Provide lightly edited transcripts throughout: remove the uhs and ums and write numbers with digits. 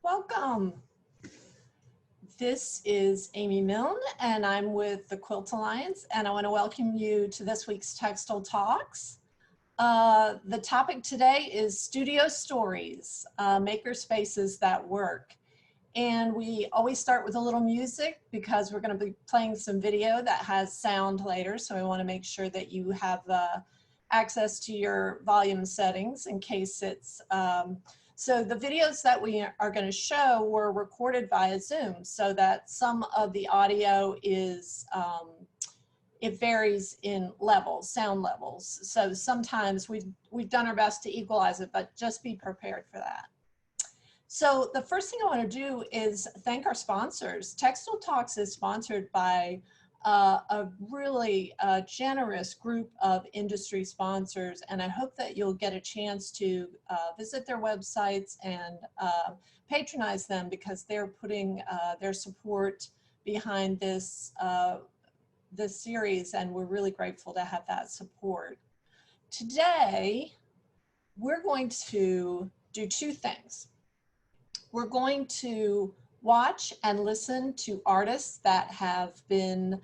Welcome. This is Amy Milne, and I'm with the Quilt Alliance, and I want to welcome you to this week's Textile Talks. The topic today is studio stories, maker spaces that work. And we always start with a little music because we're going to be playing some video that has sound later, so we want to make sure that you have access to your volume settings in case it's so the videos that we are going to show were recorded via Zoom, so that some of the audio is, it varies in levels, sound levels. So sometimes we've done our best to equalize it, but just be prepared for that. So the first thing I want to do is thank our sponsors. Textile Talks is sponsored by a really generous group of industry sponsors, and I hope that you'll get a chance to visit their websites and patronize them because they're putting their support behind this this series, and we're really grateful to have that support. Today, we're going to do two things. We're going to watch and listen to artists that have been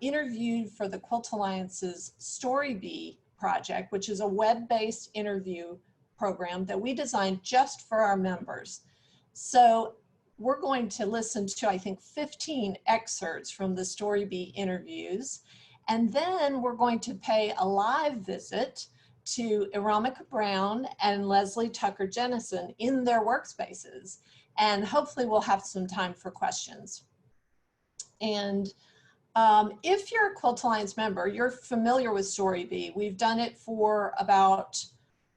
interviewed for the Quilt Alliance's StoryBee project, which is a web-based interview program that we designed just for our members. So we're going to listen to, I think, 15 excerpts from the StoryBee interviews, and then we're going to pay a live visit to Earamichia Brown and Leslie Tucker Jenison in their workspaces. And hopefully we'll have some time for questions. And if you're a Quilt Alliance member, you're familiar with StoryBee. We've done it for about,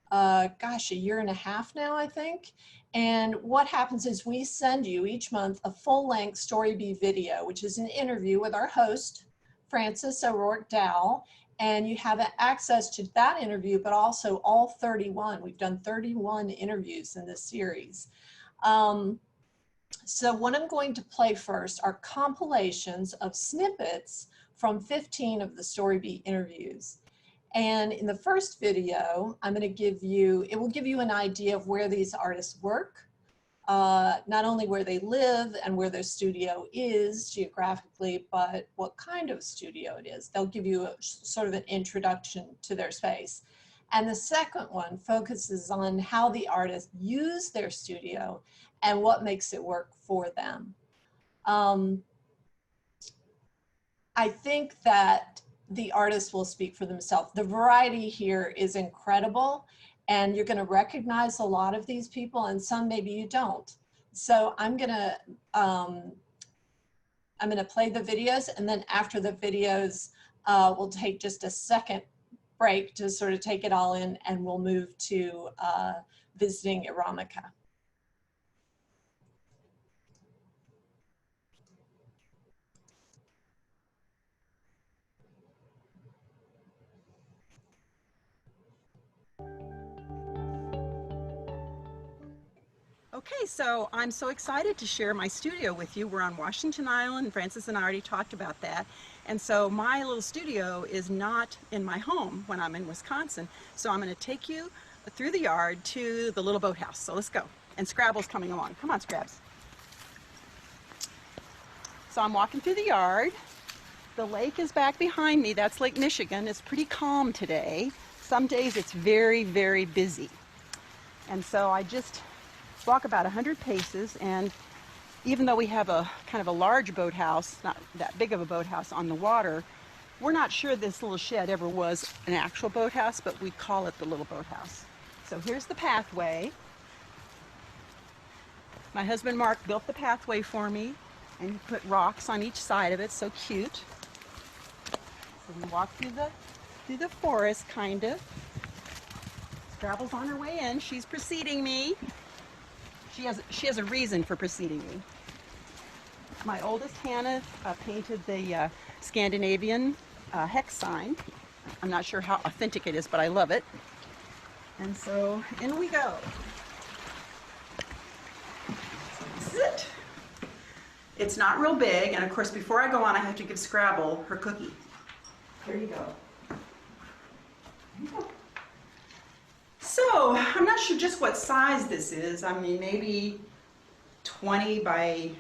gosh, a year and a half now, I think. And what happens is we send you each month a full-length StoryBee video, which is an interview with our host, Frances O'Roark Dowell. And you have access to that interview, but also all 31. We've done 31 interviews in this series. So what I'm going to play first are compilations of snippets from 15 of the StoryBee interviews. And in the first video, I'm going to give you, it will give you an idea of where these artists work, not only where they live and where their studio is geographically, but what kind of studio it is. They'll give you a, sort of an introduction to their space. And the second one focuses on how the artists use their studio and what makes it work for them. I think that the artists will speak for themselves. The variety here is incredible, and you're going to recognize a lot of these people, and some maybe you don't. So I'm going to play the videos, and then after the videos, we'll take just a second break to sort of take it all in, and we'll move to visiting Earamichia. Okay, so I'm so excited to share my studio with you. We're on Washington Island. Frances and I already talked about that. And so my little studio is not in my home when I'm in Wisconsin. So I'm going to take you through the yard to the little boathouse. So let's go. And Scrabble's coming along. Come on, Scrabs. So I'm walking through the yard. The lake is back behind me. That's Lake Michigan. It's pretty calm today. Some days it's very, very busy. And so I just walk about 100 paces, and even though we have a kind of a large boathouse, not that big of a boathouse on the water, we're not sure this little shed ever was an actual boathouse, but we call it the little boathouse. So here's the pathway. My husband Mark built the pathway for me, and he put rocks on each side of it, so cute. So we walk through the forest, kind of. Scrabble's on her way in. She's preceding me. She has a reason for preceding me. My oldest Hannah painted the Scandinavian hex sign. I'm not sure how authentic it is, but I love it. And so in we go. So this is it. It's not real big, and of course before I go on I have to give Scrabble her cookie. Here you go. Here you go. So I'm not sure just what size this is. I mean, maybe 20 by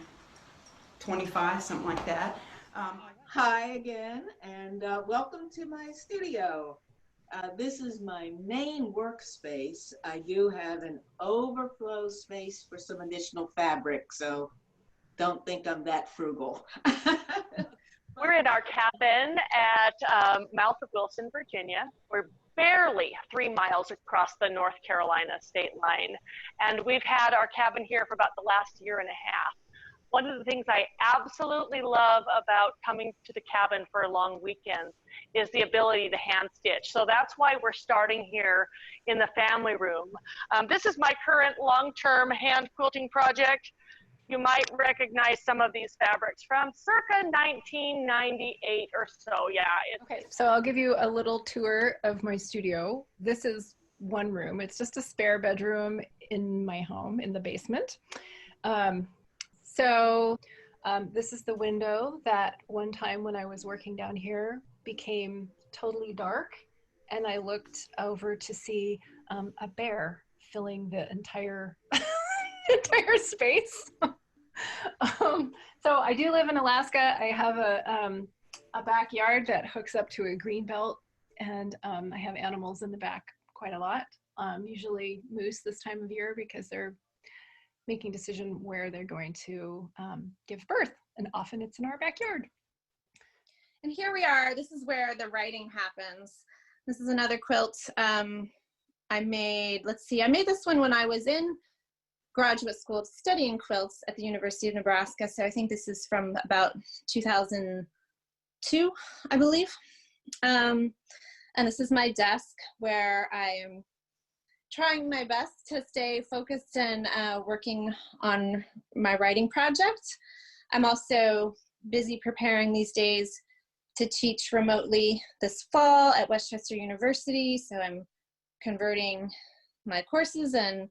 25, something like that. Hi again, and welcome to my studio. This is my main workspace. I do have an overflow space for some additional fabric, so don't think I'm that frugal. We're in our cabin at mouth of Wilson, Virginia. We're barely 3 miles across the North Carolina state line. And we've had our cabin here for about the last year and a half. One of the things I absolutely love about coming to the cabin for long weekends is the ability to hand stitch. So that's why we're starting here in the family room. This is my current long-term hand quilting project. You might recognize some of these fabrics from circa 1998 or so. Yeah. Okay, so I'll give you a little tour of my studio. This is one room. It's just a spare bedroom in my home in the basement. This is the window that one time when I was working down here became totally dark, and I looked over to see a bear filling the entire entire space. So I do live in Alaska. I have a backyard that hooks up to a green belt, and I have animals in the back quite a lot. Usually moose this time of year because they're making decision where they're going to give birth, and often it's in our backyard. And here we are. This is where the writing happens. This is another quilt I made. Let's see, I made this one when I was in graduate school studying quilts at the University of Nebraska. So I think this is from about 2002, I believe. And this is my desk where I am trying my best to stay focused and working on my writing project. I'm also busy preparing these days to teach remotely this fall at Westchester University. So I'm converting my courses and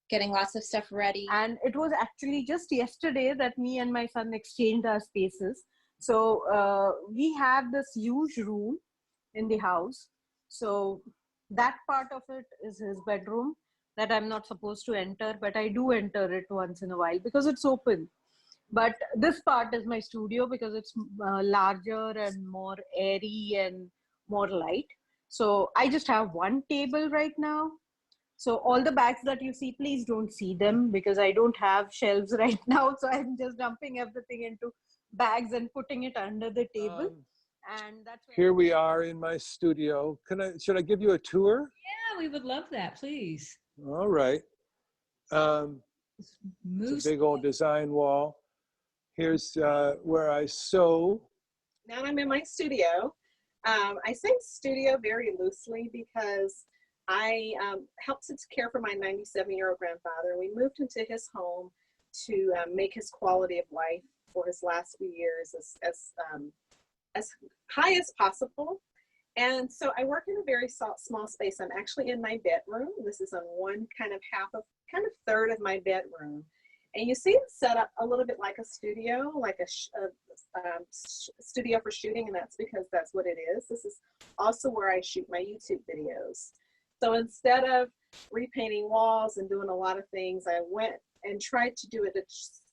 getting lots of stuff ready. And it was actually just yesterday that me and my son exchanged our spaces. So we have this huge room in the house. So that part of it is his bedroom that I'm not supposed to enter, but I do enter it once in a while because it's open. But this part is my studio because it's larger and more airy and more light. So I just have one table right now. So all the bags that you see, please don't see them because I don't have shelves right now. So I'm just dumping everything into bags and putting it under the table. And that's here we are in my studio. Should I give you a tour? Yeah, we would love that, please. All right. It's a big old design wall. Here's where I sew. Now I'm in my studio. I say studio very loosely because I helped to care for my 97-year-old grandfather. We moved into his home to make his quality of life for his last few years as high as possible. And so I work in a very small space. I'm actually in my bedroom. This is on one kind of third of my bedroom. And you see it's set up a little bit like a studio, like a studio for shooting, and that's because that's what it is. This is also where I shoot my YouTube videos. So instead of repainting walls and doing a lot of things, I went and tried to do it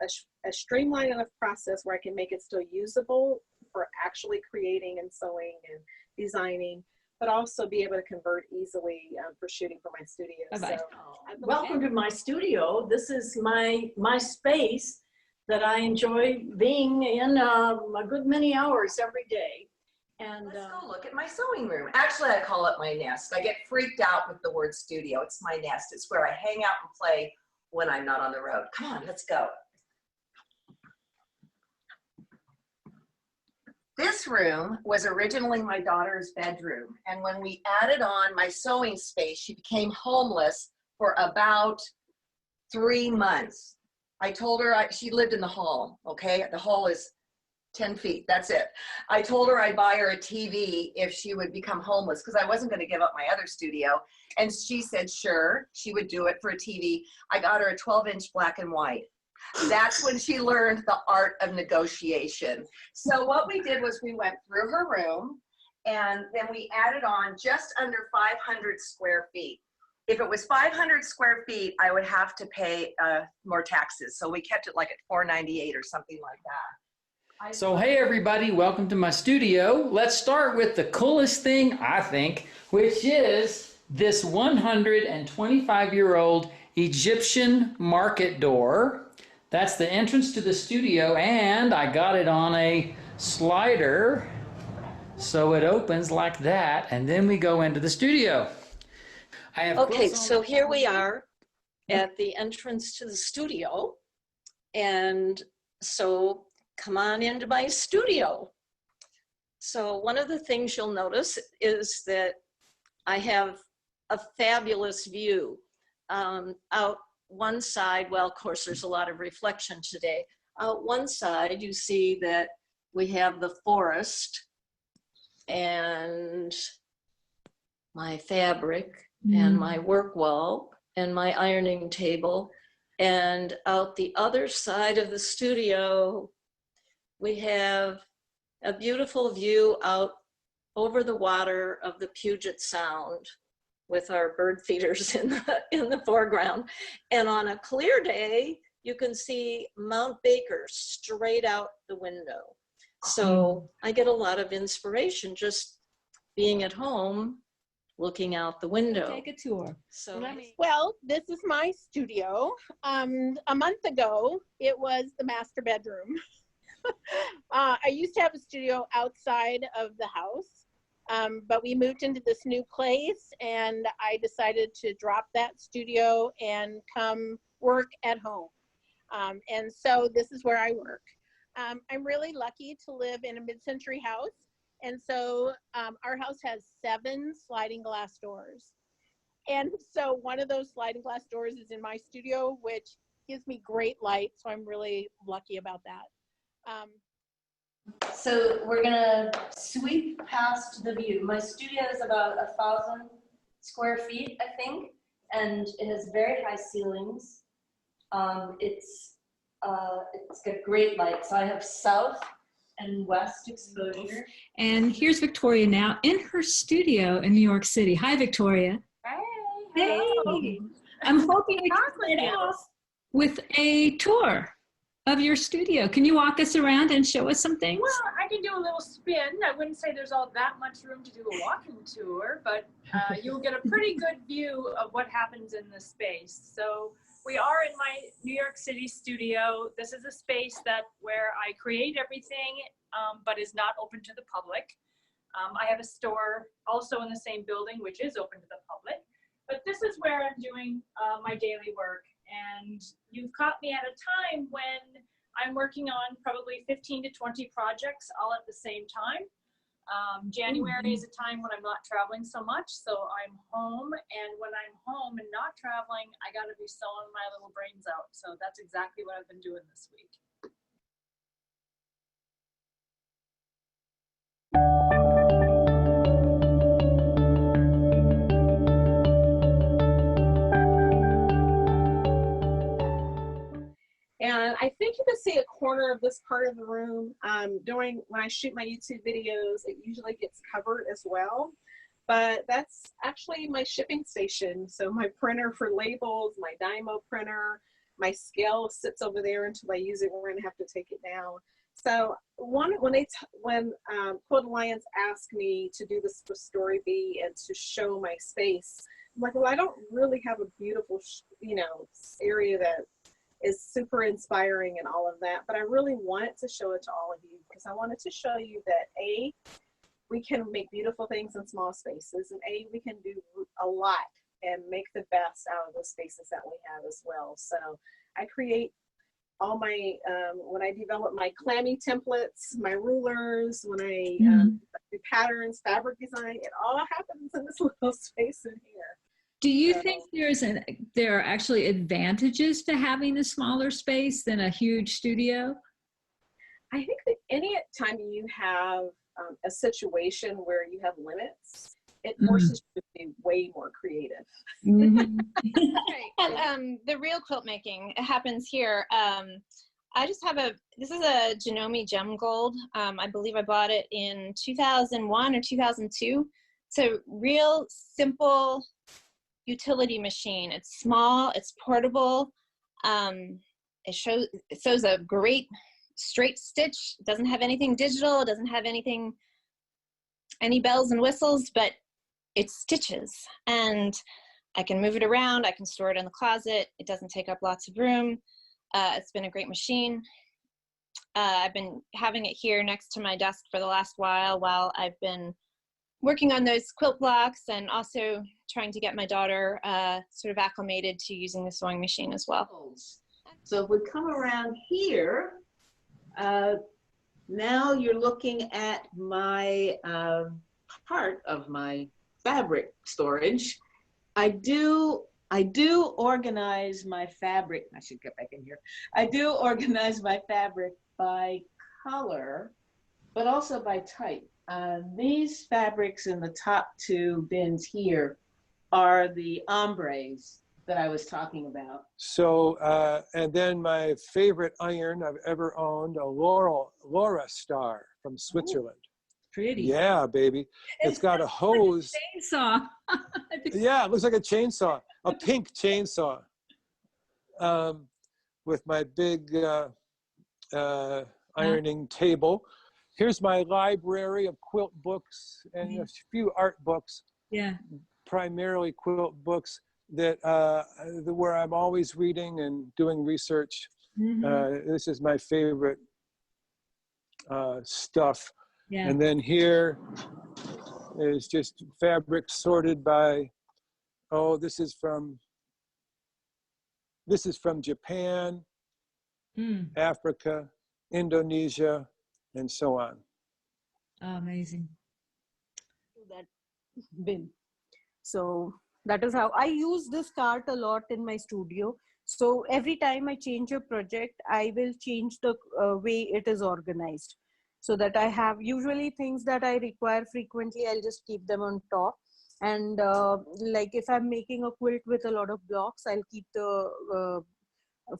a streamlined enough process where I can make it still usable for actually creating and sewing and designing, but also be able to convert easily for shooting for my studio. Bye-bye. So, welcome to my studio. This is my space that I enjoy being in a good many hours every day. And let's go look at my sewing room. Actually, I call it my nest. I get freaked out with the word studio. It's my nest. It's where I hang out and play when I'm not on the road. Come on, let's go. This room was originally my daughter's bedroom. And when we added on my sewing space, she became homeless for about 3 months. I told her she lived in the hall, okay? The hall is 10 feet, that's it. I told her I'd buy her a TV if she would become homeless because I wasn't going to give up my other studio. And she said, sure, she would do it for a TV. I got her a 12-inch black and white. That's when she learned the art of negotiation. So what we did was we went through her room and then we added on just under 500 square feet. If it was 500 square feet, I would have to pay more taxes. So we kept it like at $498 or something like that. So hey everybody, welcome to my studio. Let's start with the coolest thing, I think, which is this 125-year-old Egyptian market door. That's the entrance to the studio, and I got it on a slider, so it opens like that, and then we go into the studio. Okay, so here we are at the entrance to the studio, and so come on into my studio. So one of the things you'll notice is that I have a fabulous view out one side. Well, of course, there's a lot of reflection today. Out one side, you see that we have the forest and my fabric and my work wall and my ironing table. And out the other side of the studio, we have a beautiful view out over the water of the Puget Sound with our bird feeders in the foreground. And on a clear day, you can see Mount Baker straight out the window. So I get a lot of inspiration just being at home, looking out the window. Take a tour. So, well, this is my studio. A month ago, it was the master bedroom. I used to have a studio outside of the house, but we moved into this new place, and I decided to drop that studio and come work at home. And so this is where I work. I'm really lucky to live in a mid-century house. And so our house has 7 sliding glass doors. And so one of those sliding glass doors is in my studio, which gives me great light. So I'm really lucky about that. So we're gonna sweep past the view. My studio is about 1,000 square feet, I think, and it has very high ceilings. It's got great light. So I have south and west exposure. And here's Victoria now in her studio in New York City. Hi, Victoria. Hey. Hey. I'm hoping we can start off with a tour of your studio. Can you walk us around and show us some things? Well, I can do a little spin. I wouldn't say there's all that much room to do a walking tour, but you'll get a pretty good view of what happens in this space. So we are in my New York City studio. This is a space where I create everything, but is not open to the public. I have a store also in the same building, which is open to the public. But this is where I'm doing my daily work. And you've caught me at a time when I'm working on probably 15 to 20 projects all at the same time. January is a time when I'm not traveling so much, so I'm home. And when I'm home and not traveling, I got to be sewing my little brains out. So that's exactly what I've been doing this week. And I think you can see a corner of this part of the room. When I shoot my YouTube videos, it usually gets covered as well. But that's actually my shipping station. So my printer for labels, my Dymo printer, my scale sits over there until I use it. We're going to have to take it down. So when Quilt Alliance asked me to do this for StoryBee and to show my space, I'm like, well, I don't really have a beautiful, area that is super inspiring and all of that, but I really wanted to show it to all of you because I wanted to show you that A, we can make beautiful things in small spaces, and A, we can do a lot and make the best out of the spaces that we have as well. So I create all my, when I develop my clammy templates, my rulers, when I do patterns, fabric design, it all happens in this little space in here. Do you think there are actually advantages to having a smaller space than a huge studio? I think that any time you have a situation where you have limits, it forces you to be way more creative. Right. The real quilt making, it happens here. I just have this is a Janome Gem Gold. I believe I bought it in 2001 or 2002. It's a real simple utility machine. It's small, it's portable. It shows a great straight stitch. It doesn't have anything digital. It doesn't have any bells and whistles, but it stitches. And I can move it around. I can store it in the closet. It doesn't take up lots of room. It's been a great machine. I've been having it here next to my desk for the last while I've been working on those quilt blocks and also trying to get my daughter sort of acclimated to using the sewing machine as well. So if we come around here, now you're looking at my part of my fabric storage. I do organize my fabric. I should get back in here. I do organize my fabric by color, but also by type. These fabrics in the top two bins here are the ombres that I was talking about. So, and then my favorite iron I've ever owned, a Laura Star from Switzerland. Ooh, pretty. Yeah, baby. It's got a hose. Chainsaw. Yeah, it looks like a chainsaw, a pink chainsaw. With my big ironing table. Here's my library of quilt books and a few art books. Yeah. Primarily quilt books that where I'm always reading and doing research. This is my favorite stuff. Yeah. And then here is just fabric sorted by, oh, this is from Japan, Africa, Indonesia, and so on. Oh, amazing. That bin. So that is how I use this cart a lot in my studio. So every time I change a project, I will change the way it is organized, so that I have usually things that I require frequently, I'll just keep them on top. And like if I'm making a quilt with a lot of blocks, I'll keep the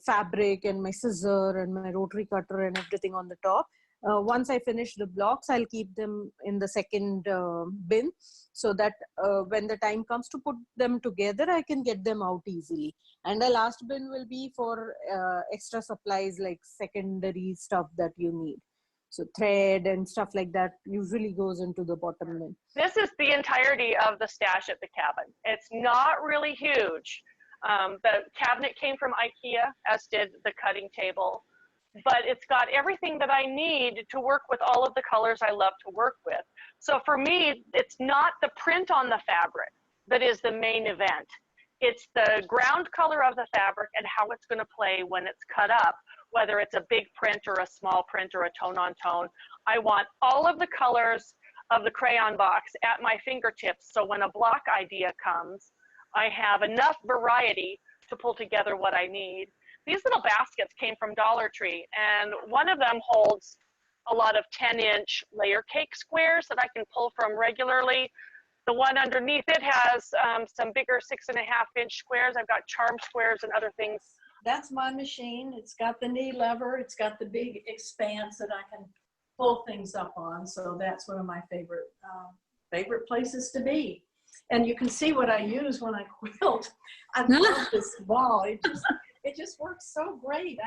fabric and my scissor and my rotary cutter and everything on the top. Once I finish the blocks, I'll keep them in the second bin, so that when the time comes to put them together, I can get them out easily. And the last bin will be for extra supplies like secondary stuff that you need. So thread and stuff like that usually goes into the bottom bin. This is the entirety of the stash at the cabin. It's not really huge. The cabinet came from IKEA, as did the cutting table, but it's got everything that I need to work with all of the colors I love to work with. So for me, it's not the print on the fabric that is the main event. It's the ground color of the fabric and how it's going to play when it's cut up, whether it's a big print or a small print or a tone-on-tone. I want all of the colors of the crayon box at my fingertips, so when a block idea comes, I have enough variety to pull together what I need. These little baskets came from Dollar Tree, and one of them holds a lot of 10-inch layer cake squares that I can pull from regularly. The one underneath it has some bigger 6.5-inch squares. I've got charm squares and other things. That's my machine. It's got the knee lever. It's got the big expanse that I can pull things up on. So that's one of my favorite places to be. And you can see what I use when I quilt. I love this ball. It just works so great.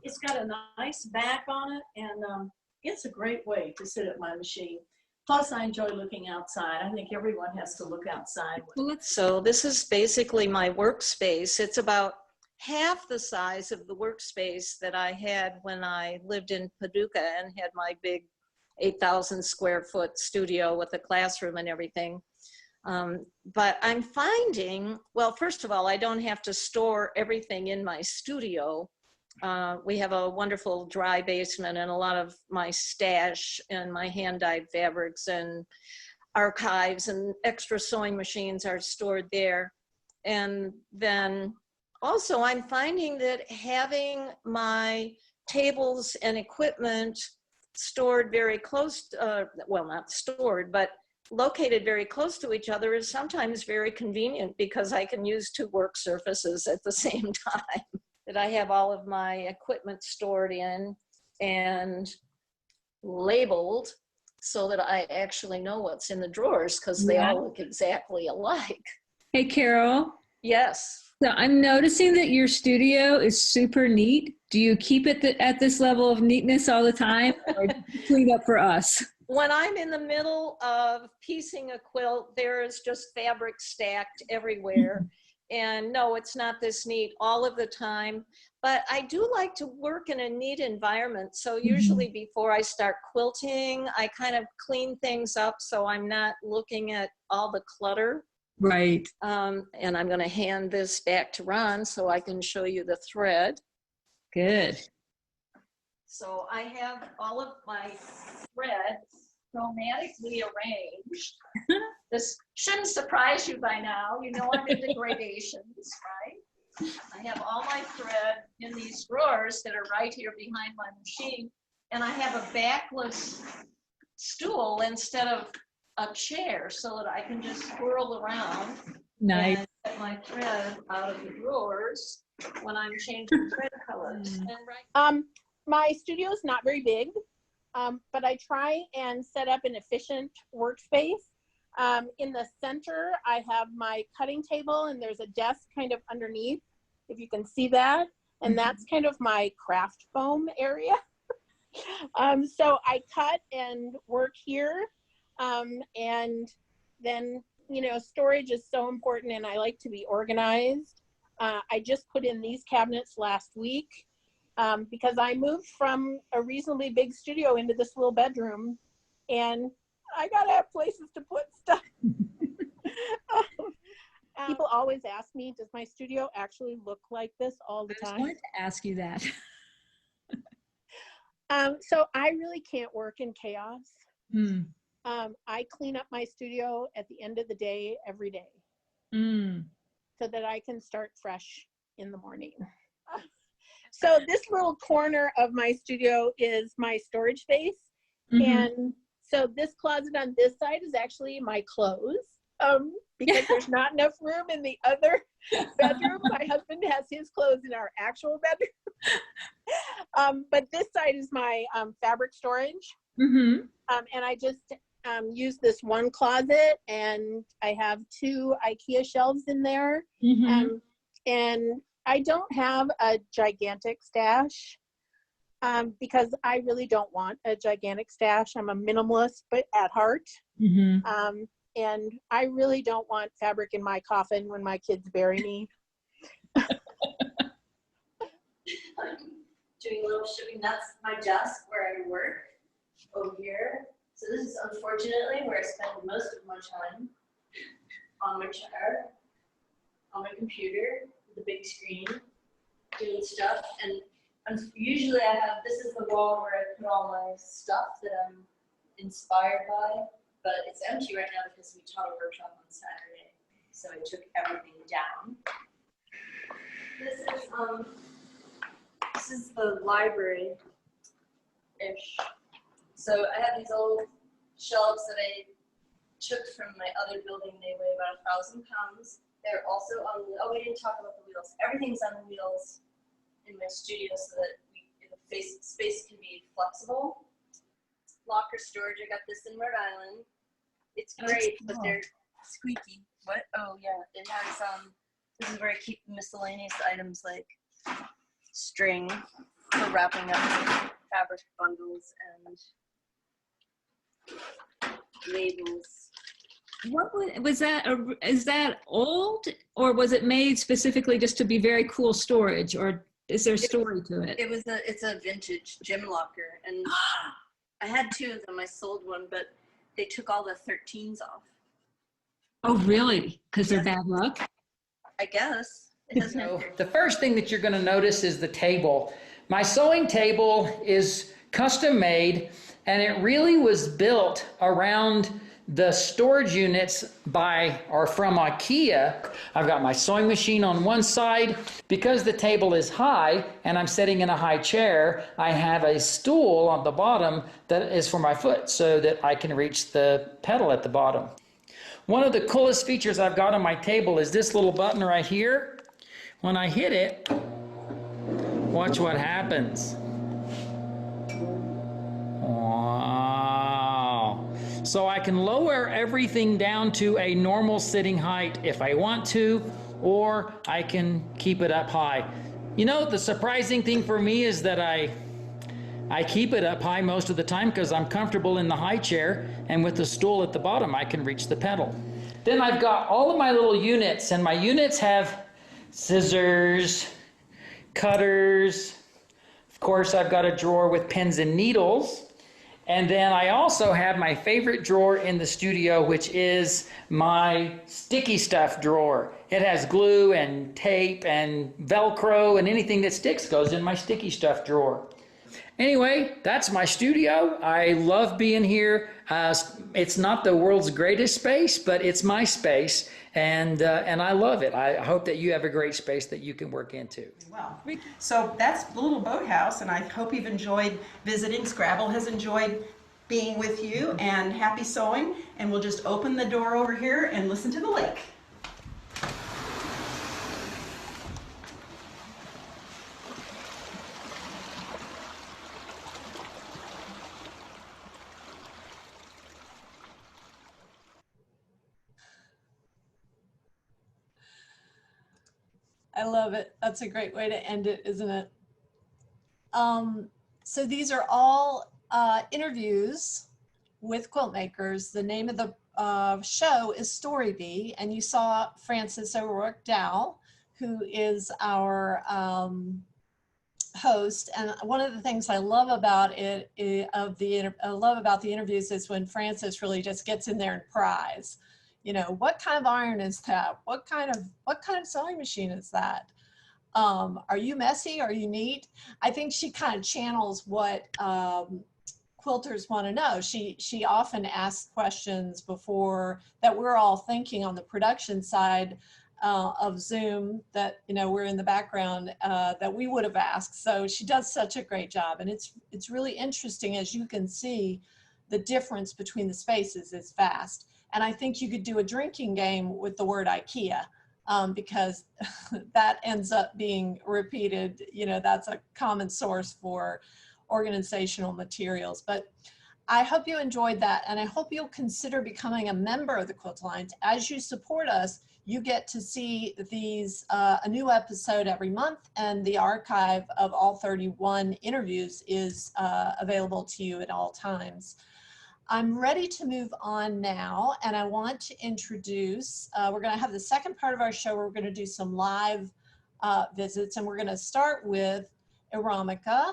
It's got a nice back on it, and it's a great way to sit at my machine. Plus, I enjoy looking outside. I think everyone has to look outside. So this is basically my workspace. It's about half the size of the workspace that I had when I lived in Paducah and had my big 8,000 square foot studio with a classroom and everything. But I'm finding, well, first of all, I don't have to store everything in my studio. We have a wonderful dry basement, and a lot of my stash and my hand-dyed fabrics and archives and extra sewing machines are stored there. And then also I'm finding that having my tables and equipment stored very close, well, not stored, but located very close to each other is sometimes very convenient, because I can use two work surfaces at the same time. That I have all of my equipment stored in and labeled so that I actually know what's in the drawers, because they all look exactly alike. Hey, Carol, Yes. So I'm noticing that your studio is super neat. Do you keep it at this level of neatness all the time, or clean up for us? When I'm in the middle of piecing a quilt, there is just fabric stacked everywhere. And no, it's not this neat all of the time, but I do like to work in a neat environment. So usually before I start quilting, I kind of clean things up so I'm not looking at all the clutter. Right. And I'm going to hand this back to Ron so I can show you the thread. Good. So I have all of my threads chromatically arranged. This shouldn't surprise you by now. You know I'm into gradations, right? I have all my thread in these drawers that are right here behind my machine. And I have a backless stool instead of a chair so that I can just swirl around. Nice. And get my thread out of the drawers when I'm changing thread colors. And my studio is not very big, but I try and set up an efficient workspace. In the center, I have my cutting table, and there's a desk kind of underneath, if you can see that. And that's kind of my craft foam area. So I cut and work here. And then, you know, storage is so important, and I like to be organized. I just put in these cabinets last week because I moved from a reasonably big studio into this little bedroom, and I gotta have places to put stuff. People always ask me, does my studio actually look like this all the time? I was going to ask you that. So I really can't work in chaos. I clean up my studio at the end of the day every day so that I can start fresh in the morning. So this little corner of my studio is my storage space. And so this closet on this side is actually my clothes because there's not enough room in the other bedroom. My husband has his clothes in our actual bedroom. But this side is my fabric storage. And I just use this one closet, and I have 2 IKEA shelves in there. And I don't have a gigantic stash because I really don't want a gigantic stash. I'm a minimalist, but at heart. And I really don't want fabric in my coffin when my kids bury me. Doing a little shipping. That's my desk where I work over here. So this is unfortunately where I spend most of my time, on my chair, on my computer, the big screen, doing stuff. And usually I have, this is the wall where I put all my stuff that I'm inspired by, but it's empty right now because we taught a workshop on Saturday. So I took everything down. This is the library-ish. So I have these old shelves that I took from my other building. They weigh about 1,000 pounds. They're also on, we didn't talk about the wheels. Everything's on wheels in my studio so that the space can be flexible. Locker storage, I got this in Rhode Island. It's great, but they're squeaky. What? Oh yeah, it has, this is where I keep miscellaneous items like string for wrapping up fabric bundles and labels. What was that? Is that old, or was it made specifically just to be very cool storage, or is there a story to it? It's a vintage gym locker, and I had 2 of them. I sold one, but they took all the 13s off. Oh, really? Because they're bad luck? I guess. So the first thing that you're going to notice is the table. My sewing table is custom made, and it really was built around the storage units from IKEA. I've got my sewing machine on one side. Because the table is high and I'm sitting in a high chair, I have a stool on the bottom that is for my foot so that I can reach the pedal at the bottom. One of the coolest features I've got on my table is this little button right here. When I hit it, watch what happens. Wow. So I can lower everything down to a normal sitting height if I want to, or I can keep it up high. You know, the surprising thing for me is that I keep it up high most of the time because I'm comfortable in the high chair, and with the stool at the bottom I can reach the pedal. Then I've got all of my little units, and my units have scissors, cutters. Of course, I've got a drawer with pins and needles. And then I also have my favorite drawer in the studio, which is my sticky stuff drawer. It has glue and tape and Velcro, and anything that sticks goes in my sticky stuff drawer. Anyway, that's my studio. I love being here. It's not the world's greatest space, but it's my space, and I love it. I hope that you have a great space that you can work into. Well, so that's the little boathouse, and I hope you've enjoyed visiting. Scrabble has enjoyed being with you, and happy sewing. And we'll just open the door over here and listen to the lake. I love it. That's a great way to end it, isn't it? So these are all interviews with quilt makers. The name of the show is StoryBee, and you saw Frances O'Roark Dowell, who is our host. And one of the things I love about the interviews is when Frances really just gets in there and pries. You know, what kind of iron is that? What kind of sewing machine is that? Are you messy? Are you neat? I think she kind of channels what quilters want to know. She often asks questions before that we're all thinking on the production side of Zoom that, you know, we're in the background that we would have asked. So she does such a great job, and it's really interesting. As you can see, the difference between the spaces is vast. And I think you could do a drinking game with the word IKEA because that ends up being repeated. You know, that's a common source for organizational materials. But I hope you enjoyed that, and I hope you'll consider becoming a member of the Quilt Alliance. As you support us, you get to see these, a new episode every month, and the archive of all 31 interviews is available to you at all times. I'm ready to move on now, and I want to introduce, we're going to have the second part of our show where we're going to do some live visits, and we're going to start with Earamichia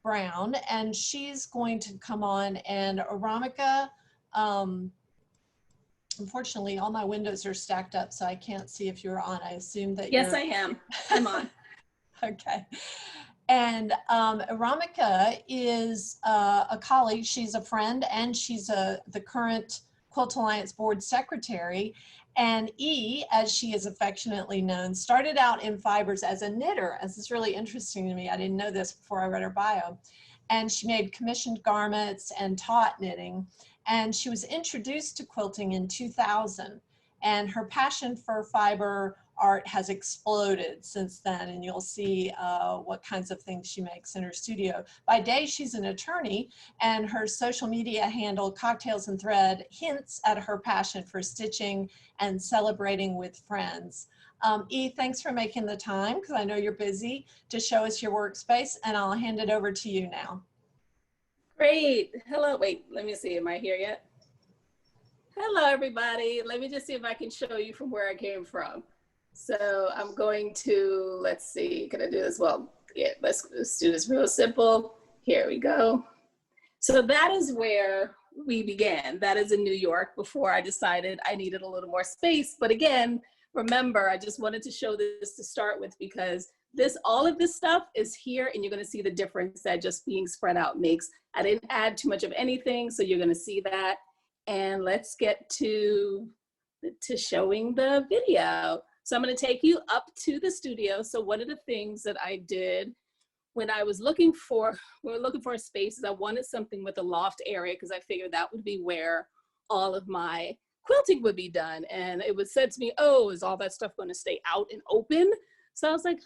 Brown, and she's going to come on. And Earamichia, unfortunately, all my windows are stacked up, so I can't see if you're on. I assume that Yes, I am. I'm on. Okay. And Earamichia is a colleague. She's a friend, and she's the current Quilt Alliance board secretary. And E, as she is affectionately known, started out in fibers as a knitter. This is really interesting to me. I didn't know this before I read her bio. And she made commissioned garments and taught knitting. And she was introduced to quilting in 2000. And her passion for fiber art has exploded since then, and you'll see what kinds of things she makes in her studio. By day, she's an attorney, and her social media handle, Cocktails and Thread, hints at her passion for stitching and celebrating with friends. E, thanks for making the time, because I know you're busy, to show us your workspace, and I'll hand it over to you now. Great. Hello. Wait, let me see. Am I here yet? Hello, everybody. Let me just see if I can show you from where I came from. So I'm going to, let's see, can I do this? Well, yeah, let's do this real simple. Here we go. So that is where we began. That is in New York before I decided I needed a little more space. But again, remember, I just wanted to show this to start with because all of this stuff is here, and you're going to see the difference that just being spread out makes. I didn't add too much of anything, so you're going to see that. And let's get to showing the video. So I'm going to take you up to the studio. So one of the things that I did when I was looking for, a space, is I wanted something with a loft area because I figured that would be where all of my quilting would be done. And it was said to me, oh, is all that stuff going to stay out and open? So I was like,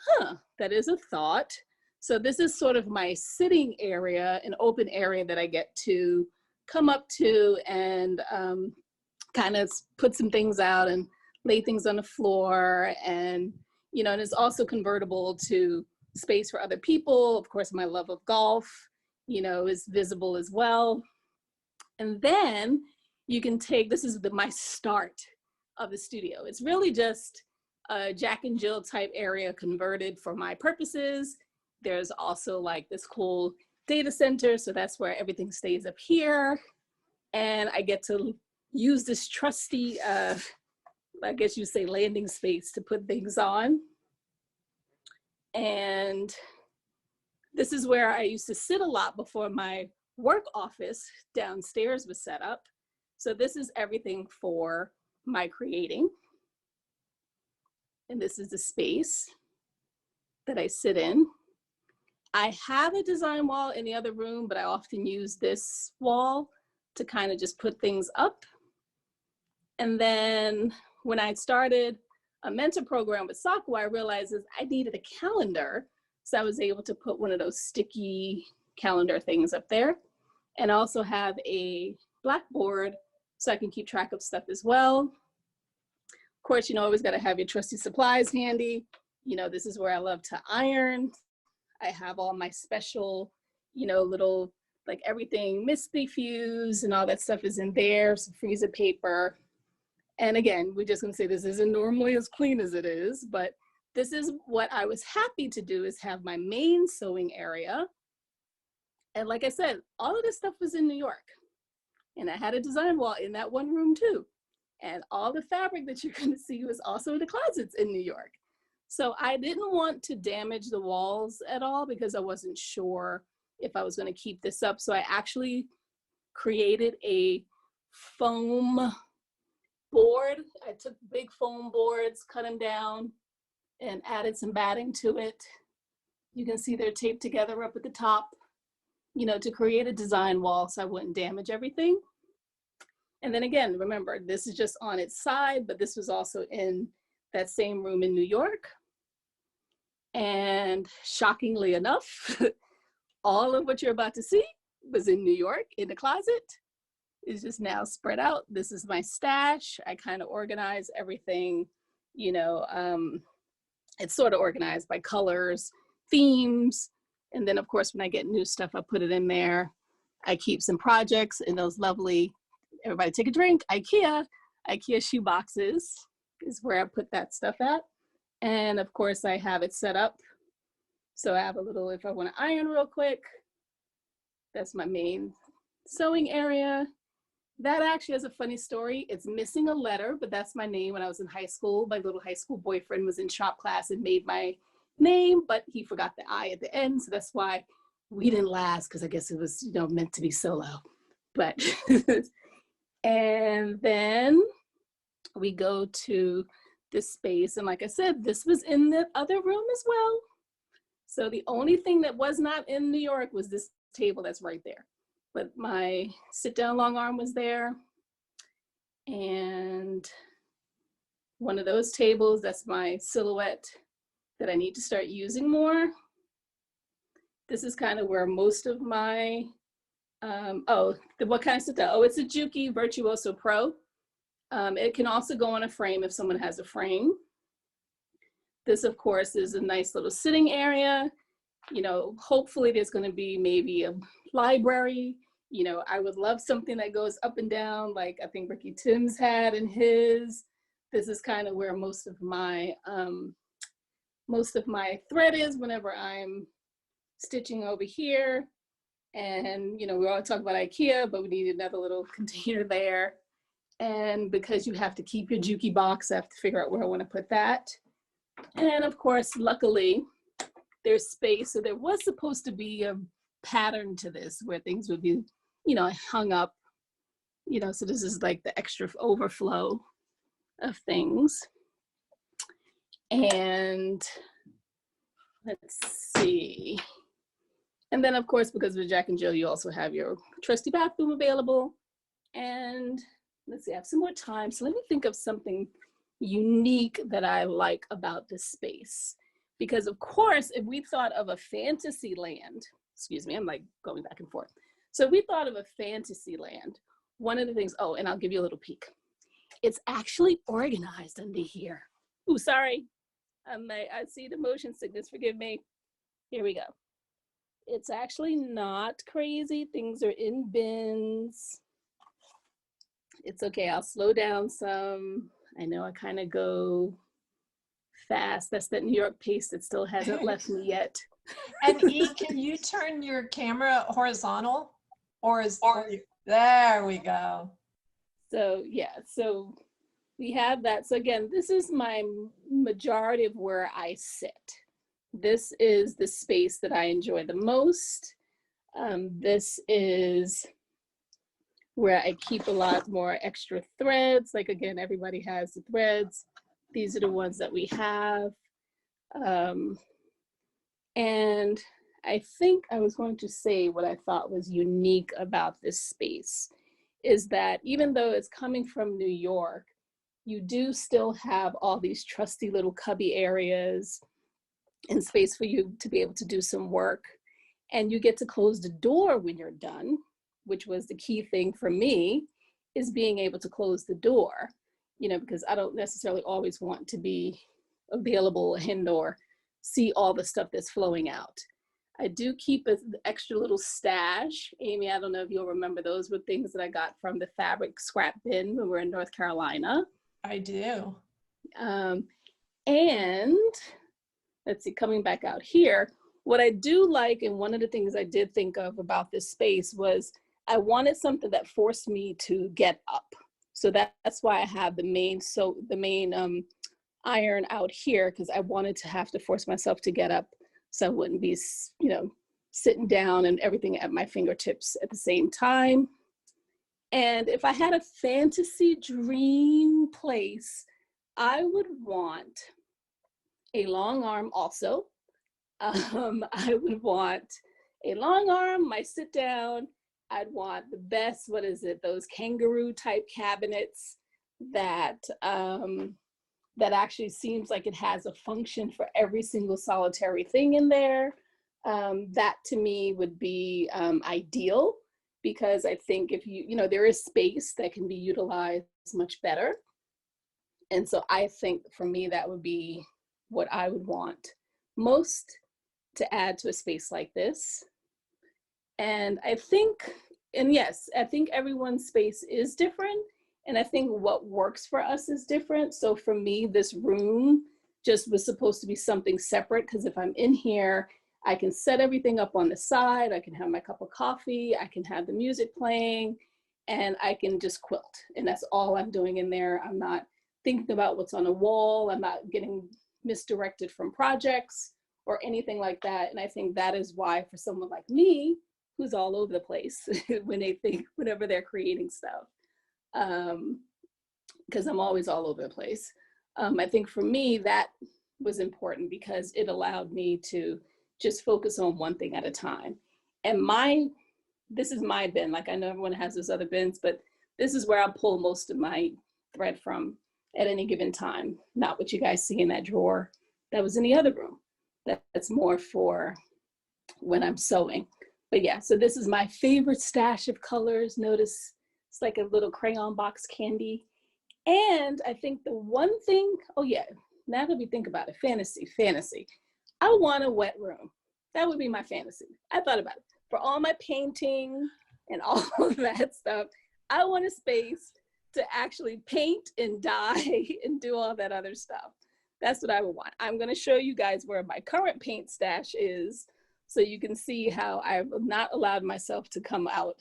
that is a thought. So this is sort of my sitting area, an open area that I get to come up to and kind of put some things out. And lay things on the floor, and, you know, and it's also convertible to space for other people. Of course, my love of golf, you know, is visible as well. And then you can take, this is my start of the studio. It's really just a Jack and Jill type area converted for my purposes. There's also like this cool data center, so that's where everything stays up here. And I get to use this trusty, I guess you'd say, landing space to put things on. And this is where I used to sit a lot before my work office downstairs was set up. So this is everything for my creating. And this is the space that I sit in. I have a design wall in the other room, but I often use this wall to kind of just put things up. And then when I started a mentor program with SACWA, I realized I needed a calendar. So I was able to put one of those sticky calendar things up there, and also have a blackboard so I can keep track of stuff as well. Of course, you know, always got to have your trusty supplies handy. You know, this is where I love to iron. I have all my special, you know, little, like everything misty fuse and all that stuff is in there, some freezer paper. And again, we're just gonna say this isn't normally as clean as it is, but this is what I was happy to do, is have my main sewing area. And like I said, all of this stuff was in New York. And I had a design wall in that one room too. And all the fabric that you're gonna see was also in the closets in New York. So I didn't want to damage the walls at all because I wasn't sure if I was gonna keep this up. So I actually created a foam board. I took big foam boards, cut them down, and added some batting to it. You can see they're taped together up at the top, you know, to create a design wall so I wouldn't damage everything. And then again, remember, this is just on its side, but this was also in that same room in New York. And shockingly enough, all of what you're about to see was in New York in the closet. It's just now spread out. This is my stash. I kind of organize everything, you know, it's sort of organized by colors, themes. And then of course, when I get new stuff, I put it in there. I keep some projects in those lovely, everybody take a drink, IKEA shoe boxes is where I put that stuff at. And of course I have it set up. So I have a little, if I want to iron real quick, that's my main sewing area. That actually has a funny story. It's missing a letter, but that's my name when I was in high school. My little high school boyfriend was in shop class and made my name, but he forgot the I at the end. So that's why we didn't last, because I guess it was, you know, meant to be solo. But, and then we go to this space. And like I said, this was in the other room as well. So the only thing that was not in New York was this table that's right there. But my sit-down long arm was there. And one of those tables, that's my silhouette that I need to start using more. This is kind of where most of my, what kind of sit-down? Oh, it's a Juki Virtuoso Pro. It can also go on a frame if someone has a frame. This, of course, is a nice little sitting area. You know, hopefully there's going to be maybe a library. You know, I would love something that goes up and down, like I think Ricky Tim's had in his. This is kind of where most of my thread is whenever I'm stitching over here. And, you know, we all talk about IKEA, but we need another little container there. And because you have to keep your Juki box, I have to figure out where I want to put that. And of course, luckily, there's space. So there was supposed to be a pattern to this where things would be, you know, hung up, you know, so this is like the extra overflow of things. And let's see. And then of course, because with Jack and Jill, you also have your trusty bathroom available. And let's see, I have some more time. So let me think of something unique that I like about this space. Because of course, if we thought of a fantasy land, excuse me, I'm like going back and forth. So if we thought of a fantasy land, one of the things, oh, and I'll give you a little peek. it's actually organized under here. Ooh, sorry. I see the motion sickness, forgive me. Here we go. It's actually not crazy. Things are in bins. It's okay, I'll slow down some. I know I kind of go fast. That's that New York pace that still hasn't left me yet. And E, can you turn your camera horizontal? There we go. So yeah, so we have that. So again, this is my majority of where I sit. This is the space that I enjoy the most. This is where I keep a lot more extra threads. Like again, everybody has the threads. These are the ones that we have. And I think I was going to say what I thought was unique about this space is that even though it's coming from New York, you do still have all these trusty little cubby areas and space for you to be able to do some work. And you get to close the door when you're done, which was the key thing for me, is being able to close the door, you know, because I don't necessarily always want to be available and/or see all the stuff that's flowing out. I do keep an extra little stash. Amy, I don't know if you'll remember, those were things that I got from the fabric scrap bin when we were in North Carolina. I do. And let's see, coming back out here, what I do like, and one of the things I did think of about this space was I wanted something that forced me to get up. So that's why I have the main iron out here, because I wanted to have to force myself to get up so I wouldn't be, you know, sitting down and everything at my fingertips at the same time. And if I had a fantasy dream place, I would want a long arm also. I would want a long arm, my sit down. I'd want the best, what is it, those kangaroo type cabinets that that actually seems like it has a function for every single solitary thing in there. That to me would be ideal, because I think if you know, there is space that can be utilized much better. And so I think for me, that would be what I would want most to add to a space like this. And I think, and yes, I think everyone's space is different. And I think what works for us is different. So for me, this room just was supposed to be something separate, because if I'm in here, I can set everything up on the side. I can have my cup of coffee. I can have the music playing, and I can just quilt. And that's all I'm doing in there. I'm not thinking about what's on a wall. I'm not getting misdirected from projects or anything like that. And I think that is why, for someone like me, who's all over the place whenever they're creating stuff, because I'm always all over the place. I think for me, that was important because it allowed me to just focus on one thing at a time. And this is my bin. Like, I know everyone has those other bins, but this is where I pull most of my thread from at any given time. Not what you guys see in that drawer that was in the other room. That's more for when I'm sewing. But yeah, so this is my favorite stash of colors. Notice it's like a little crayon box candy. And I think the one thing, oh yeah, now that we think about it, fantasy. I want a wet room. That would be my fantasy. I thought about it. For all my painting and all of that stuff, I want a space to actually paint and dye and do all that other stuff. That's what I would want. I'm gonna show you guys where my current paint stash is, so you can see how I've not allowed myself to come out.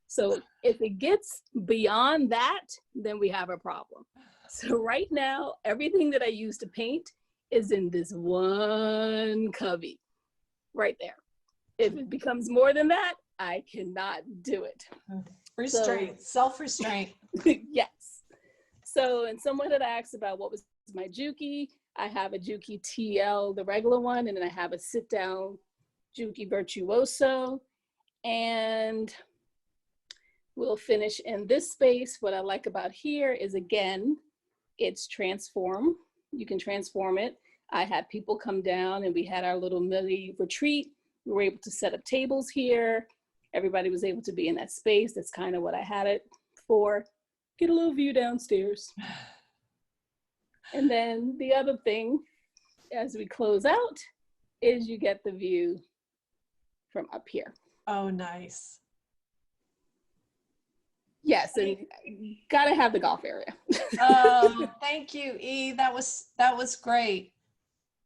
So if it gets beyond that, then we have a problem. So right now, everything that I use to paint is in this one cubby right there. If it becomes more than that, I cannot do it. Restraint, self-restraint. Yes. So, and someone had asked about what was my Juki. I have a Juki TL, the regular one, and then I have a sit-down Juki Virtuoso. And we'll finish in this space. What I like about here is, again, it's transform. You can transform it. I had people come down and we had our little mini retreat. We were able to set up tables here. Everybody was able to be in that space. That's kind of what I had it for. get a little view downstairs. And then the other thing, as we close out, is you get the view from up here. Oh, nice. Yes, and gotta have the golf area. Oh, thank you, E. That was great.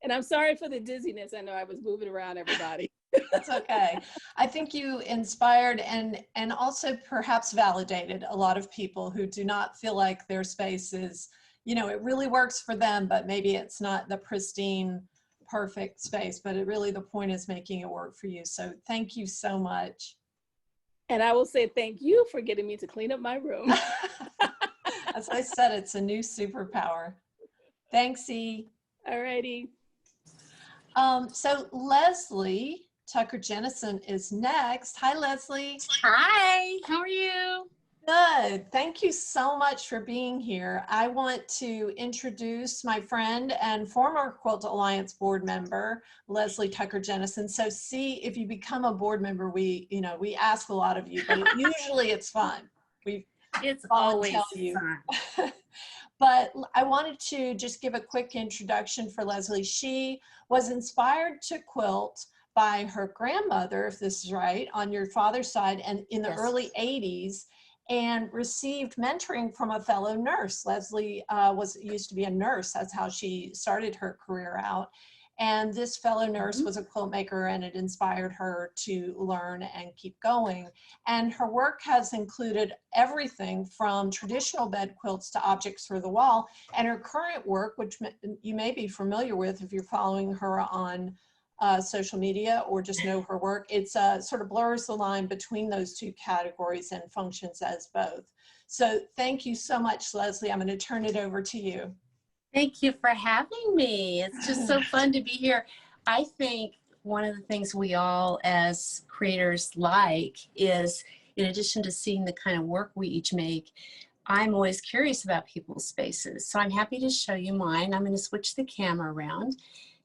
And I'm sorry for the dizziness. I know I was moving around everybody. That's okay. I think you inspired and also perhaps validated a lot of people who do not feel like their space is, you know, it really works for them, but maybe it's not the pristine, perfect space, but it really, the point is making it work for you. So thank you so much. And I will say thank you for getting me to clean up my room. As I said, it's a new superpower. Thanks, E. All righty. So Leslie Tucker Jenison is next. Hi, Leslie. Hi, how are you? Good. Thank you so much for being here. I want to introduce my friend and former Quilt Alliance board member, Leslie Tucker Jenison. So see, if you become a board member, we ask a lot of you, but usually it's fun. It's always fun. But I wanted to just give a quick introduction for Leslie. She was inspired to quilt by her grandmother, if this is right, on your father's side, and in the early 80s, and received mentoring from a fellow nurse. Leslie used to be a nurse. That's how she started her career out. And this fellow nurse was a quilt maker, and it inspired her to learn and keep going. And her work has included everything from traditional bed quilts to objects for the wall. And her current work, which you may be familiar with if you're following her on social media or just know her work, it's sort of blurs the line between those two categories and functions as both. So thank you so much, Leslie. I'm going to turn it over to you. Thank you for having me. It's just so fun to be here. I think one of the things we all as creators like is, in addition to seeing the kind of work we each make, I'm always curious about people's spaces. So I'm happy to show you mine. I'm going to switch the camera around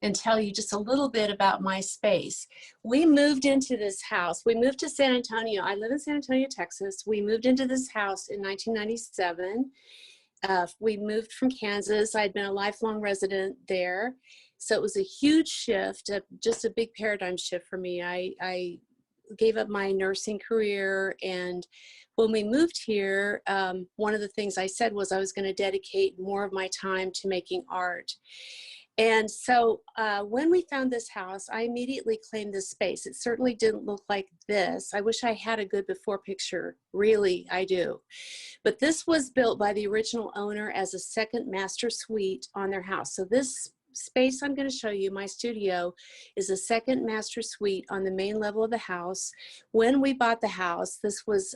and tell you just a little bit about my space. We moved into this house. We moved to San Antonio. I live in San Antonio, Texas. We moved into this house in 1997. We moved from Kansas. I'd been a lifelong resident there. So it was a huge shift, just a big paradigm shift for me. I gave up my nursing career, and when we moved here, one of the things I said was I was going to dedicate more of my time to making art. And so when we found this house, I immediately claimed this space. It certainly didn't look like this. I wish I had a good before picture. Really, I do. But this was built by the original owner as a second master suite on their house. So this space I'm going to show you, my studio, is a second master suite on the main level of the house. When we bought the house, this was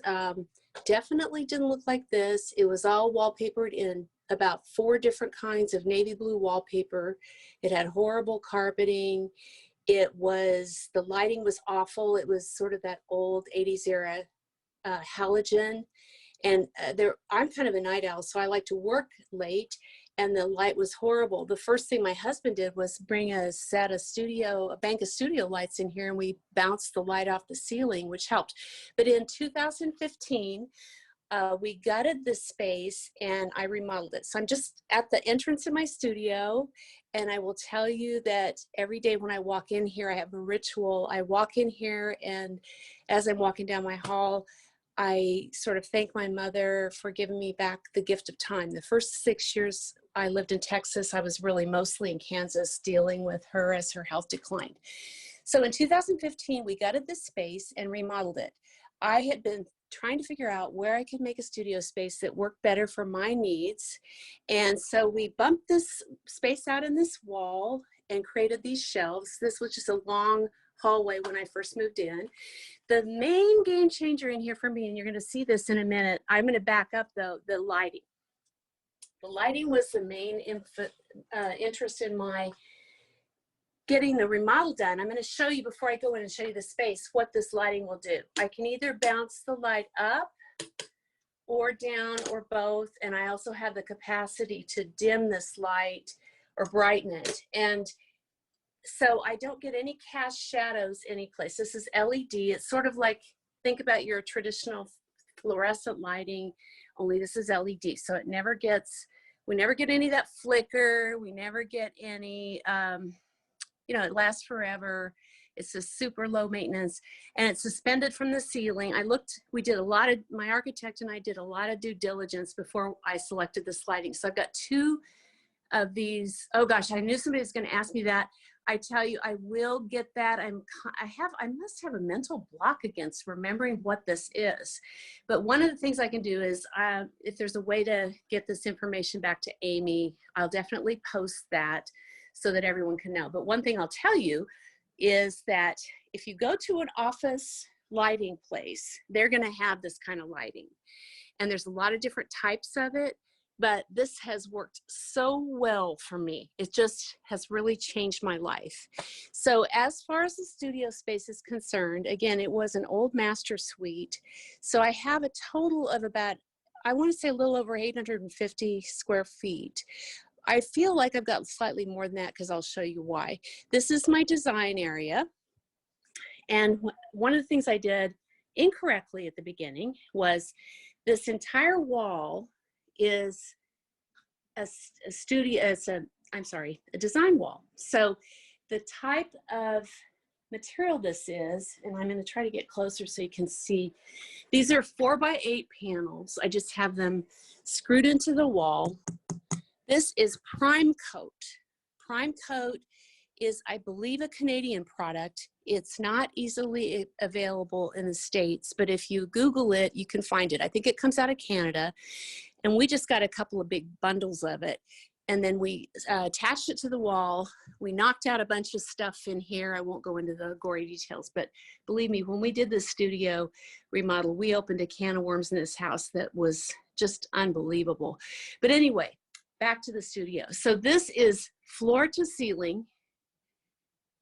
definitely didn't look like this. It was all wallpapered in about 4 different kinds of navy blue wallpaper. It had horrible carpeting. The lighting was awful. It was sort of that old 80s era halogen. And I'm kind of a night owl, so I like to work late, and the light was horrible. The first thing my husband did was bring a bank of studio lights in here, and we bounced the light off the ceiling, which helped. But in 2015, we gutted this space and I remodeled it. So I'm just at the entrance of my studio, and I will tell you that every day when I walk in here, I have a ritual. I walk in here, and as I'm walking down my hall, I sort of thank my mother for giving me back the gift of time. The first 6 years I lived in Texas, I was really mostly in Kansas dealing with her as her health declined. So in 2015, we gutted this space and remodeled it. I had been trying to figure out where I could make a studio space that worked better for my needs. And so we bumped this space out in this wall and created these shelves. This was just a long hallway when I first moved in. The main game changer in here for me, and you're going to see this in a minute, I'm going to back up though, the lighting. The lighting was the main interest in my getting the remodel done. I'm going to show you, before I go in and show you the space, what this lighting will do. I can either bounce the light up or down or both, and I also have the capacity to dim this light or brighten it. And so I don't get any cast shadows anyplace. This is LED. It's sort of like, think about your traditional fluorescent lighting only this is LED. So it never gets, we never get any of that flicker. We never get any, you know, it lasts forever. It's a super low maintenance, and it's suspended from the ceiling. We did a lot of, my architect and I did a lot of due diligence before I selected the sliding. So I've got 2 of these. Oh gosh, I knew somebody was going to ask me that. I tell you, I will get that. I must have a mental block against remembering what this is. But one of the things I can do is, if there's a way to get this information back to Amy, I'll definitely post that so that everyone can know. But one thing I'll tell you is that if you go to an office lighting place, they're going to have this kind of lighting. And there's a lot of different types of it, but this has worked so well for me. It just has really changed my life. So as far as the studio space is concerned, again, it was an old master suite. So I have a total of about, I want to say a little over 850 square feet. I feel like I've got slightly more than that because I'll show you why. This is my design area. And one of the things I did incorrectly at the beginning was this entire wall is a design wall. So the type of material this is, and I'm going to try to get closer so you can see, these are 4x8 panels. I just have them screwed into the wall. This is Prime Coat. Prime Coat is, I believe, a Canadian product. It's not easily available in the States, but if you Google it, you can find it. I think it comes out of Canada, and we just got a couple of big bundles of it. And then we attached it to the wall. We knocked out a bunch of stuff in here. I won't go into the gory details, but believe me, when we did this studio remodel, we opened a can of worms in this house that was just unbelievable. But anyway, back to the studio. So this is floor to ceiling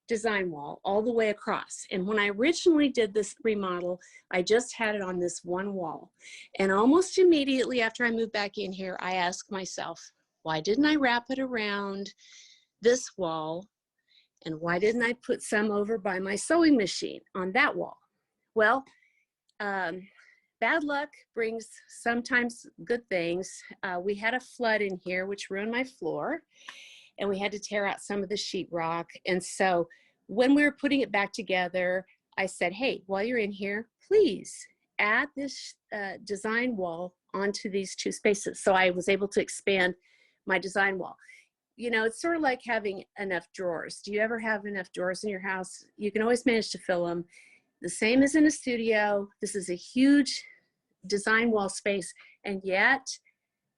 design wall all the way across. And when I originally did this remodel, I just had it on this one wall. And almost immediately after I moved back in here, I asked myself, why didn't I wrap it around this wall? And why didn't I put some over by my sewing machine on that wall? Well, bad luck brings sometimes good things. We had a flood in here, which ruined my floor, and we had to tear out some of the sheetrock. And so when we were putting it back together, I said, hey, while you're in here, please add this design wall onto these 2 spaces. So I was able to expand my design wall. You know, it's sort of like having enough drawers. Do you ever have enough drawers in your house? You can always manage to fill them. The same as in a studio. This is a huge design wall space, and yet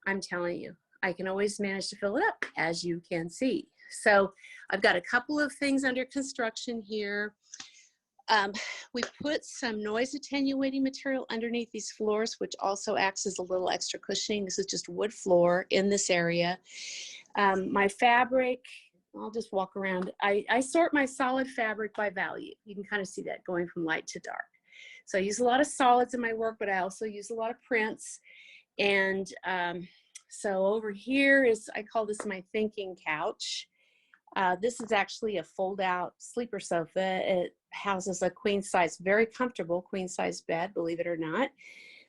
I'm telling you, I can always manage to fill it up, as you can see. So I've got a couple of things under construction here. We put some noise attenuating material underneath these floors, which also acts as a little extra cushioning. This is just wood floor in this area. My fabric, I'll just walk around. I sort my solid fabric by value. You can kind of see that going from light to dark. So I use a lot of solids in my work, but I also use a lot of prints. And so over here is, I call this my thinking couch. This is actually a fold-out sleeper sofa. It houses a queen-size, very comfortable queen-size bed, believe it or not.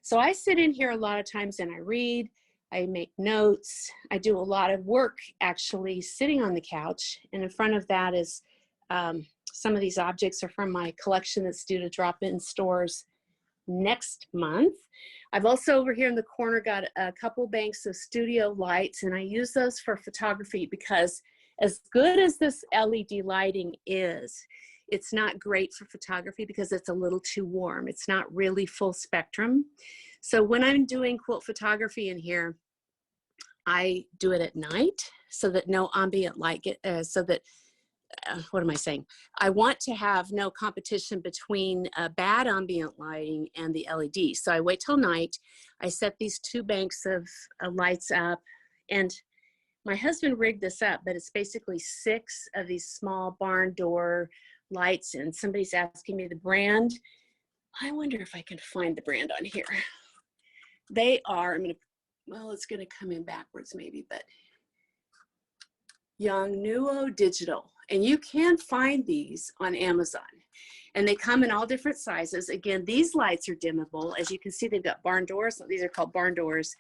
So I sit in here a lot of times and I read, I make notes, I do a lot of work actually sitting on the couch. And in front of that is some of these objects are from my collection that's due to drop in stores next month. I've also over here in the corner got a couple banks of studio lights, and I use those for photography because as good as this LED lighting is, it's not great for photography because it's a little too warm. It's not really full spectrum. So when I'm doing quilt photography in here, I do it at night so that no ambient light what am I saying? I want to have no competition between bad ambient lighting and the LED. So I wait till night. I set these 2 banks of lights up, and my husband rigged this up, but it's basically 6 of these small barn door lights, and somebody's asking me the brand. I wonder if I can find the brand on here. They are, well, it's gonna come in backwards maybe, but Yongnuo Digital. And you can find these on Amazon. And they come in all different sizes. Again, these lights are dimmable. As you can see, they've got barn doors. These are called barn doors.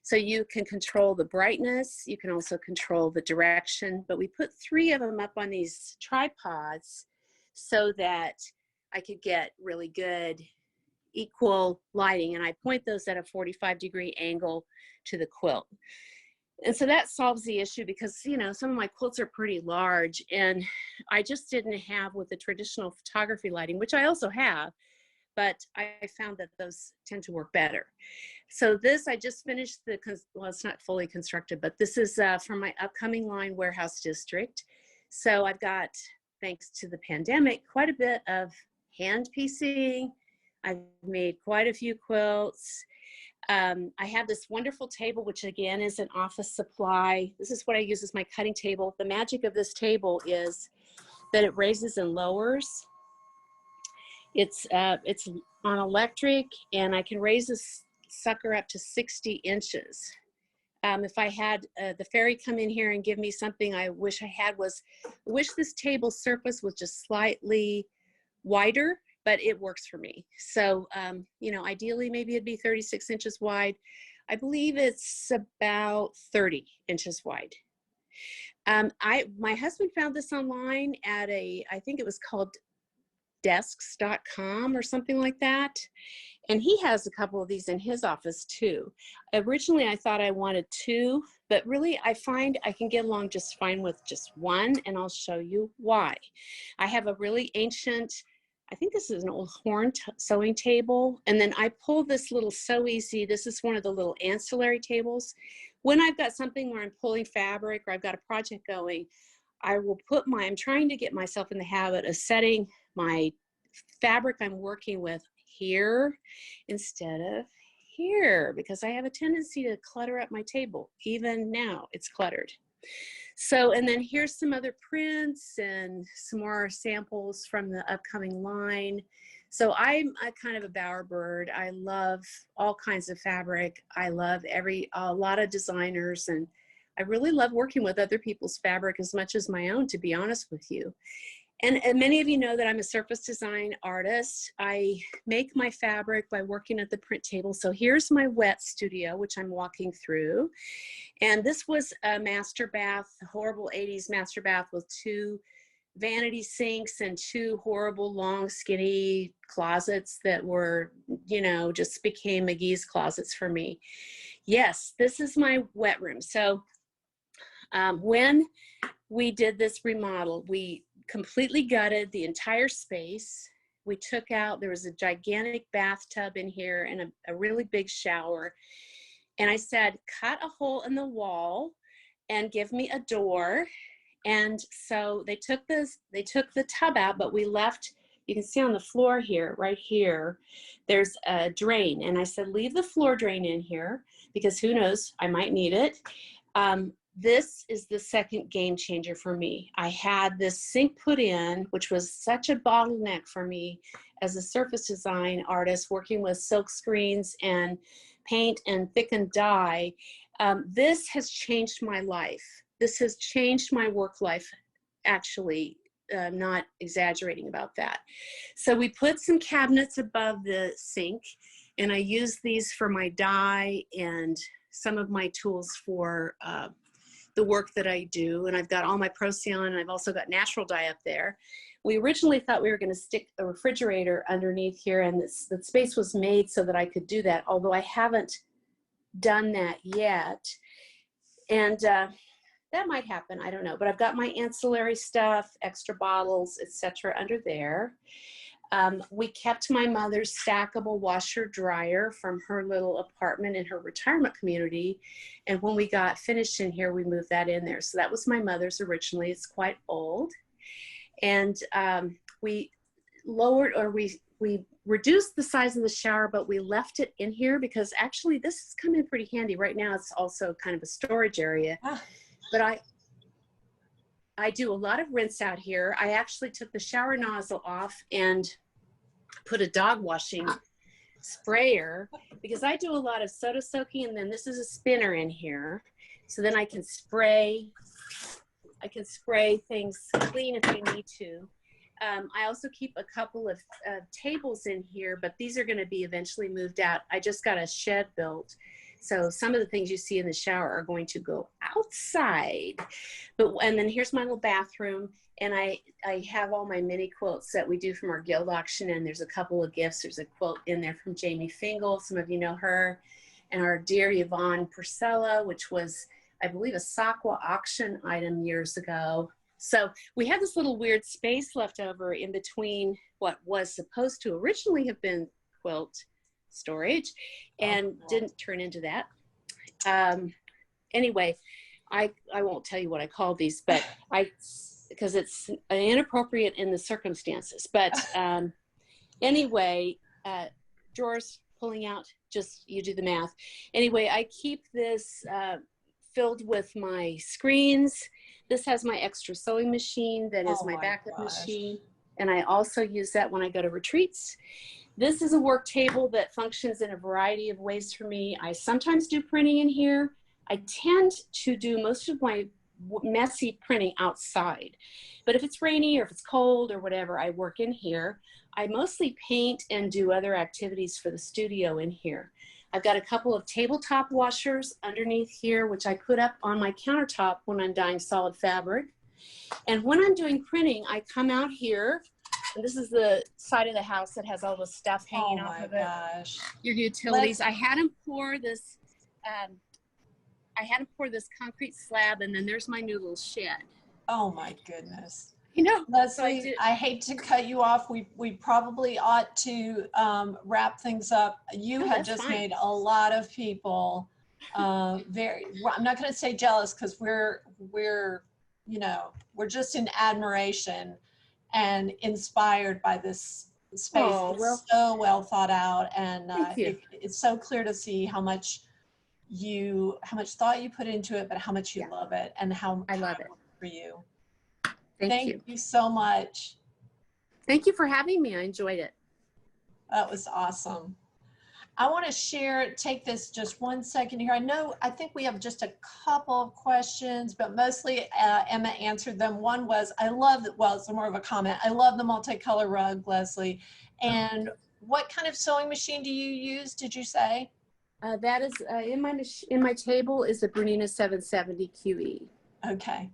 So you can control the brightness. You can also control the direction. But we put 3 of them up on these tripods so that I could get really good equal lighting. And I point those at a 45-degree angle to the quilt. And so that solves the issue because, you know, some of my quilts are pretty large and I just didn't have with the traditional photography lighting, which I also have, but I found that those tend to work better. So this, I just finished well, it's not fully constructed, but this is from my upcoming line warehouse district. So I've got, thanks to the pandemic, quite a bit of hand piecing. I've made quite a few quilts. I have this wonderful table, which again is an office supply. This is what I use as my cutting table. The magic of this table is that it raises and lowers. It's on electric, and I can raise this sucker up to 60 inches. If I had the fairy come in here and give me something I wish I had was, I wish this table surface was just slightly wider, but it works for me. So, you know, ideally maybe it'd be 36 inches wide. I believe it's about 30 inches wide. My husband found this online at I think it was called desks.com or something like that. And he has a couple of these in his office too. Originally, I thought I wanted 2, but really I find I can get along just fine with just 1, and I'll show you why. I have a really ancient, I think this is an old horn sewing table. And then I pull this little Sew Easy. This is one of the little ancillary tables. When I've got something where I'm pulling fabric or I've got a project going, I will put I'm trying to get myself in the habit of setting my fabric I'm working with here instead of here, because I have a tendency to clutter up my table. Even now it's cluttered. So, and then here's some other prints and some more samples from the upcoming line. So I'm a kind of a bowerbird. I love all kinds of fabric. I love a lot of designers, and I really love working with other people's fabric as much as my own, to be honest with you. And many of you know that I'm a surface design artist. I make my fabric by working at the print table. So here's my wet studio, which I'm walking through. And this was a master bath, a horrible 80s master bath with 2 vanity sinks and 2 horrible long skinny closets that were, you know, just became McGee's closets for me. Yes, this is my wet room. So when we did this remodel, we completely gutted the entire space. We took out, there was a gigantic bathtub in here and a really big shower. And I said, cut a hole in the wall and give me a door. And so they took the tub out, but we left, you can see on the floor here, right here, there's a drain. And I said, leave the floor drain in here because who knows, I might need it. This is the second game changer for me. I had this sink put in, which was such a bottleneck for me as a surface design artist working with silk screens and paint and thicken dye. This has changed my life. This has changed my work life, actually. I'm not exaggerating about that. So we put some cabinets above the sink, and I use these for my dye and some of my tools for the work that I do. And I've got all my Procyon, and I've also got natural dye up there. We originally thought we were going to stick a refrigerator underneath here, and the space was made so that I could do that, although I haven't done that yet. And that might happen, I don't know. But I've got my ancillary stuff, extra bottles, etc. under there. We kept my mother's stackable washer dryer from her little apartment in her retirement community. And when we got finished in here, we moved that in there. So that was my mother's originally. It's quite old. And we lowered, or we reduced the size of the shower, but we left it in here because actually this has come in pretty handy. Right now it's also kind of a storage area. But I do a lot of rinse out here. I actually took the shower nozzle off and put a dog washing sprayer because I do a lot of soda soaking, and then this is a spinner in here. So then I can spray I can spray things clean if I need to. I also keep a couple of tables in here, but these are going to be eventually moved out. I just got a shed built. So some of the things you see in the shower are going to go outside. And then here's my little bathroom. And I have all my mini quilts that we do from our guild auction. And there's a couple of gifts. There's a quilt in there from Jamie Fingal. Some of you know her. And our dear Yvonne Purcella, which was, I believe, a Sakwa auction item years ago. So we had this little weird space left over in between what was supposed to originally have been quilt storage and didn't turn into that. Anyway, I won't tell you what I call these, but because it's inappropriate in the circumstances. But anyway, drawers pulling out, just you do the math. Anyway, I keep this filled with my screens. This has my extra sewing machine that is my backup machine. And I also use that when I go to retreats. This is a work table that functions in a variety of ways for me. I sometimes do printing in here. I tend to do most of my messy printing outside. But if it's rainy or if it's cold or whatever, I work in here. I mostly paint and do other activities for the studio in here. I've got a couple of tabletop washers underneath here, which I put up on my countertop when I'm dyeing solid fabric. And when I'm doing printing, I come out here, and this is the side of the house that has all the stuff hanging off of it. Oh my gosh. Your utilities. I had them pour this, concrete slab, and then there's my new little shed. Oh my goodness. You know, Leslie, I hate to cut you off. We probably ought to wrap things up. You have just made a lot of people very, I'm not going to say jealous, because we're just in admiration and inspired by this space. It's so well thought out, and it's so clear to see how much thought you put into it, but how much you love it, and how I love it for you. Thank you so much. Thank you for having me. I enjoyed it. That was awesome. I want to take this just 1 second here. I think we have just a couple of questions, but mostly Emma answered them. One was, it's more of a comment. I love the multicolor rug, Leslie. And what kind of sewing machine do you use, did you say? That is, in my table is a Bernina 770 QE. Okay.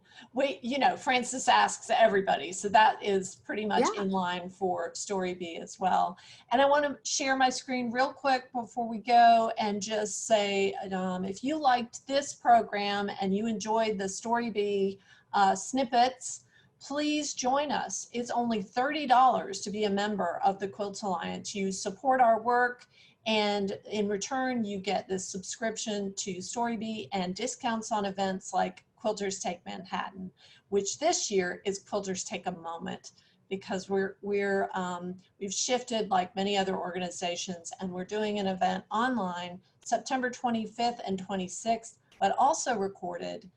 Frances asks everybody, so that is pretty much in line for StoryBee as well. And I want to share my screen real quick before we go and just say, if you liked this program and you enjoyed the StoryBee snippets, please join us. It's only $30 to be a member of the Quilt Alliance. You support our work, and in return, you get this subscription to StoryBee and discounts on events like Quilters Take Manhattan, which this year is Quilters Take a Moment, because we've shifted like many other organizations, and we're doing an event online September 25th and 26th, but also recorded.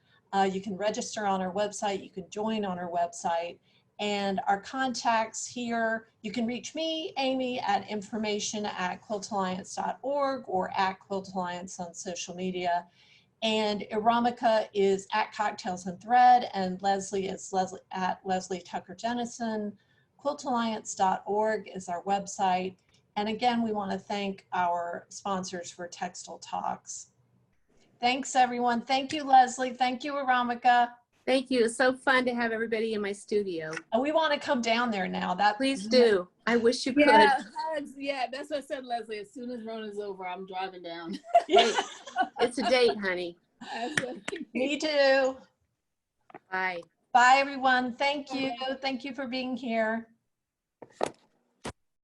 You can register on our website, you can join on our website, and our contacts here, you can reach me, Amy, at information@quiltalliance.org or at Quilt Alliance on social media. And Earamichia is at Cocktails and Thread, and Leslie is at Leslie Tucker Jenison. Quiltalliance.org is our website. And again, we want to thank our sponsors for Textile Talks. Thanks, everyone. Thank you, Leslie. Thank you, Earamichia. Thank you. It's so fun to have everybody in my studio. And we want to come down there now. Please do. I wish you could. Yeah, that's what I said, Leslie. As soon as Rona's over, I'm driving down. It's a date, honey. Me too. Bye. Bye, everyone. Thank you. Thank you for being here.